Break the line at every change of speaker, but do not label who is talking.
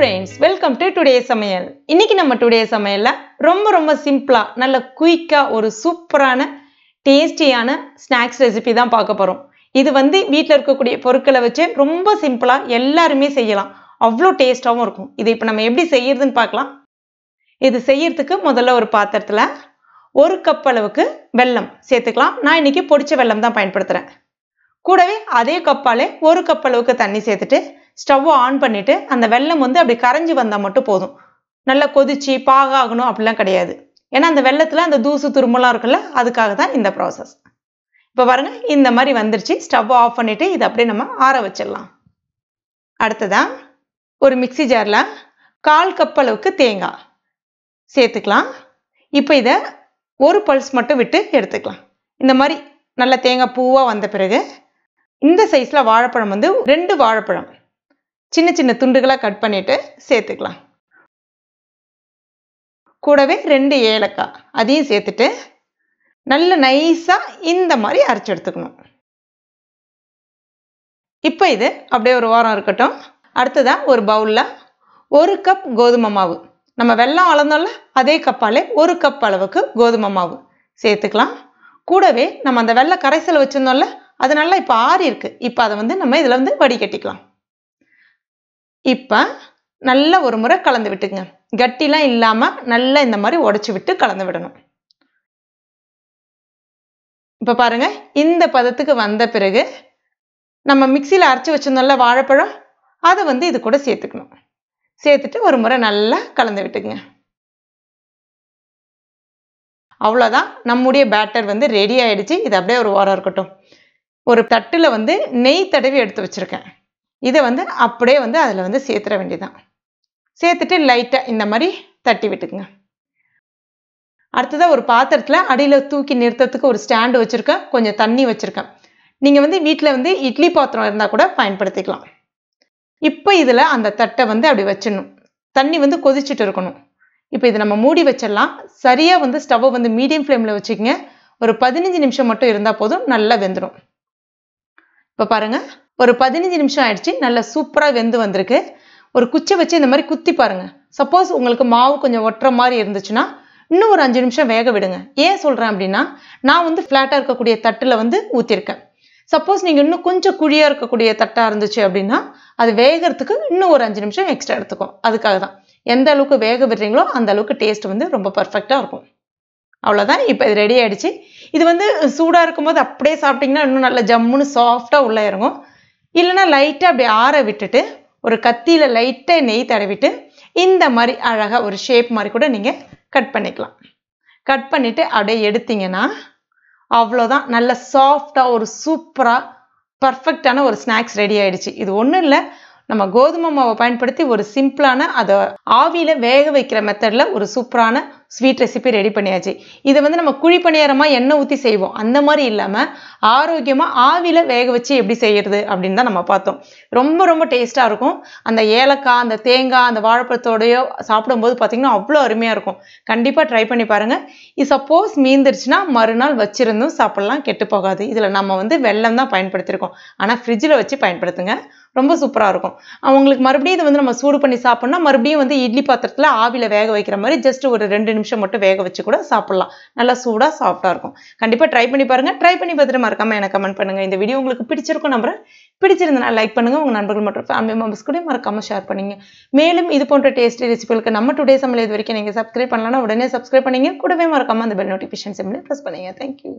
friends, welcome to today's Samayal. இன்னைக்கு நம்ம today's Samayalல ரொம்ப சிம்பிளா நல்ல குயிக்கா ஒரு சூப்பரான டேஸ்டியான ஸ்நாக்ஸ் ரெசிபி தான் பார்க்க போறோம். இது வீட்ல இருக்கக்கூடிய பொருட்களை வச்சு ரொம்ப சிம்பிளா எல்லாரும் செய்யலாம். அவ்ளோ டேஸ்டாவும் இருக்கும். இது இப்போ நம்ம எப்படி செய்யிறதுன்னு பார்க்கலாம். இது செய்யிறதுக்கு முதல்ல ஒரு பாத்திரத்துல 1 கப் அளவுக்கு வெல்லம் சேர்த்துக்கலாம். நான் இன்னைக்கு பொடிச்ச வெல்லம் தான் பயன்படுத்துறேன். கூடவே அதே கப்பாலே 1 கப் அளவுக்கு தண்ணி சேர்த்துட்டு ஸ்டவ் ஆன் பண்ணிட்டு அந்த வெல்லம் அப்படி கரைஞ்சு வந்தா மட்டும் போதும். நல்லா கொதிச்சு பாகாகணும் அப்படிலாம் கிடையாது. ஏன்னா அந்த வெல்லத்துல அந்த தூசு துரும்பெல்லாம் இருக்குல்ல, அதுக்காக தான் இந்த ப்ராசஸ். இப்போ பாருங்க, இந்த மாதிரி வந்துருச்சு. ஸ்டவ் ஆஃப் பண்ணிட்டு இதை அப்படியே நம்ம ஆற வச்சிடலாம். அடுத்ததா ஒரு மிக்ஸி ஜார்ல 1/4 கப் அளவுக்கு தேங்காய் சேர்த்துக்கலாம். இப்போ இதை ஒரு பல்ஸ் மட்டும் விட்டு எடுத்துக்கலாம். இந்த மாதிரி நல்ல தேங்காய் பூவா வந்த பிறகு இந்த சைஸ்ல வாழைப்பழம் 2 வாழைப்பழம் சின்ன சின்ன துண்டுகளா கட் பண்ணிட்டு சேர்த்துக்கலாம். கூடவே 2 ஏலக்காய் அதையும் சேர்த்துட்டு நல்ல நைஸா இந்த மாதிரி அரைச்சு எடுத்துக்கணும். இப்போ இது அப்படியே ஒரு வாரம் இருக்கட்டும். அடுத்ததா ஒரு பவுல்ல 1 கப் கோதுமை மாவு, நம்ம வெல்லம் அளந்தோம்ல அதே கப்பாலே 1 கப் அளவுக்கு கோதுமை மாவு சேர்த்துக்கலாம். கூடவே நம்ம அந்த வெள்ளை கரைசல் வச்சிருந்தோம்ல, அது நல்லா இப்போ ஆறி இருக்கு. இப்போ அதை நம்ம இதுல வடிகட்டிக்கலாம். இப்போ நல்லா ஒரு முறை கலந்து விட்டுங்க. கட்டிலாம் இல்லாம நல்லா இந்த மாதிரி உடைச்சு விட்டு கலந்து விடணும். இப்போ பாருங்க, இந்த பதத்துக்கு வந்த பிறகு நம்ம மிக்சியில அரைச்சு வச்சிருந்தோம்ல வாழைப்பழம், அதை இது கூட சேர்த்துக்கணும். சேர்த்துட்டு ஒரு முறை நல்லா கலந்து விட்டுங்க. அவ்வளோதான், நம்முடைய பேட்டர் ரெடி ஆயிடுச்சு. இது அப்படியே ஒரு வாரம் இருக்கட்டும். ஒரு தட்டுல நெய் தடவி எடுத்து வச்சிருக்கேன். இதை அப்படியே அதுல சேர்த்துற வேண்டியதான். சேர்த்துட்டு லைட்டா இந்த மாதிரி தட்டி விட்டுக்குங்க. அடுத்ததா ஒரு பாத்திரத்துல அடியில தூக்கி நிறுத்தத்துக்கு ஒரு ஸ்டாண்ட் வச்சிருக்கேன். கொஞ்சம் தண்ணி வச்சிருக்கேன். நீங்க வீட்டுல இட்லி பாத்திரம் இருந்தா கூட பயன்படுத்திக்கலாம். இப்போ இதுல அந்த தட்டை அப்படி வச்சிடணும். தண்ணி கொதிச்சுட்டு இருக்கணும். இப்போ இதை நம்ம மூடி வச்சிடலாம். சரியா ஸ்டவ் மீடியம் ஃப்ளேம்ல வச்சுக்கங்க. ஒரு 15 நிமிஷம் மட்டும் இருந்தா போதும், நல்லா வெந்துடும். இப்போ பாருங்க, ஒரு 15 நிமிஷம் ஆயிடுச்சு. நல்லா சூப்பரா வெந்து வந்திருக்கு. ஒரு குச்சி வச்சு இந்த மாதிரி குத்தி பாருங்க. சப்போஸ் உங்களுக்கு மாவு கொஞ்சம் ஒட்டுற மாதிரி இருந்துச்சுன்னா இன்னும் ஒரு 5 நிமிஷம் வேக விடுங்க. ஏன் சொல்றேன் அப்படின்னா, நான் ஃபிளாட்டா இருக்கக்கூடிய தட்டுல ஊத்திருக்கேன். சப்போஸ் நீங்க இன்னும் கொஞ்சம் குழியா இருக்கக்கூடிய தட்டா இருந்துச்சு அப்படின்னா அது வேகிறதுக்கு இன்னும் ஒரு 5 நிமிஷம் எக்ஸ்ட்ரா எடுத்துக்கும். அதுக்காக தான் எந்த அளவுக்கு வேக விடுறீங்களோ அந்த அளவுக்கு டேஸ்ட் ரொம்ப பர்ஃபெக்டா இருக்கும். அவ்வளோதான், இப்போ இது ரெடி ஆயிடுச்சு. இது சூடா இருக்கும்போது அப்படியே சாப்பிட்டீங்கன்னா இன்னும் நல்லா ஜம்முன்னு சாஃப்டா உள்ள இறங்கும். இல்லைன்னா லைட்டா அப்படி ஆற விட்டுட்டு ஒரு கத்தியில லைட்டா நெய் தடவிட்டு இந்த மாதிரி அழகா ஒரு ஷேப் மாதிரி கூட நீங்க கட் பண்ணிக்கலாம். கட் பண்ணிட்டு அப்படியே எடுத்தீங்கன்னா அவ்வளோதான், நல்ல சாஃப்டா ஒரு சூப்பரா பர்ஃபெக்டான ஒரு ஸ்நாக்ஸ் ரெடி ஆயிடுச்சு. இது ஒன்றும் இல்லை, நம்ம கோதுமை மாவை பயன்படுத்தி ஒரு சிம்பிளான அதை ஆவியில வேக வைக்கிற மெத்தட்ல ஒரு சூப்பரான ஸ்வீட் ரெசிபி ரெடி பண்ணியாச்சு. இதை நம்ம குழி பணியாரமா எண்ணெய் ஊற்றி செய்வோம், அந்த மாதிரி இல்லாம ஆரோக்கியமா ஆவியில வேக வச்சு எப்படி செய்யறது அப்படின்னு தான் நம்ம பார்த்தோம். ரொம்ப டேஸ்டா இருக்கும். அந்த ஏலக்காய், அந்த தேங்காய், அந்த வாழைப்பழத்தோடயோ சாப்பிடும்போது பார்த்தீங்கன்னா அவ்வளோ அருமையா இருக்கும். கண்டிப்பா ட்ரை பண்ணி பாருங்க. இது சப்போஸ் மீந்துருச்சுன்னா மறுநாள் வச்சிருந்தும் சாப்பிடலாம், கெட்டு போகாது. இதுல நம்ம வெல்லம் தான் பயன்படுத்தியிருக்கோம். ஆனா ஃப்ரிட்ஜில் வச்சு பயன்படுத்துங்க, ரொம்ப சூப்பரா இருக்கும். அவங்களுக்கு மறுபடியும் இது நம்ம சூடு பண்ணி சாப்பிடணும்னா மறுபடியும் இட்லி பாத்திரத்துல ஆவியில வேக வைக்கிற மாதிரி ஜஸ்ட் ஒரு 2 நிமிஷம் மட்டும் வேக வச்சு கூட சாப்பிடலாம். நல்லா சூடா சாஃப்டா இருக்கும். கண்டிப்பா ட்ரை பண்ணி பாருங்க. ட்ரை பண்ணி பார்த்துட்டு மறக்காம எனக்கு கமெண்ட் பண்ணுங்க. இந்த வீடியோ உங்களுக்கு பிடிச்சிருக்கும் நம்புறேன். பிடிச்சிருந்தா லைக் பண்ணுங்க. உங்க நண்பர்கள் மற்றும் ஃபேமிலி மெம்பர்ஸ் கூட மறக்காம ஷேர் பண்ணுங்க. மேலும் இது போன்ற டேஸ்டி ரெசிபிகளுக்கு நம்ம டுடே சமையல் இது வரைக்கும் நீங்க சப்ஸ்கிரைப் பண்ணலன்னா உடனே சப்ஸ்கிரைப் பண்ணீங்க. கூடவே மறக்காம அந்த பெல் நோட்டிஃபிகேஷன் சிம்பிளை பிரஸ் பண்ணுங்க. தேங்க்யூ.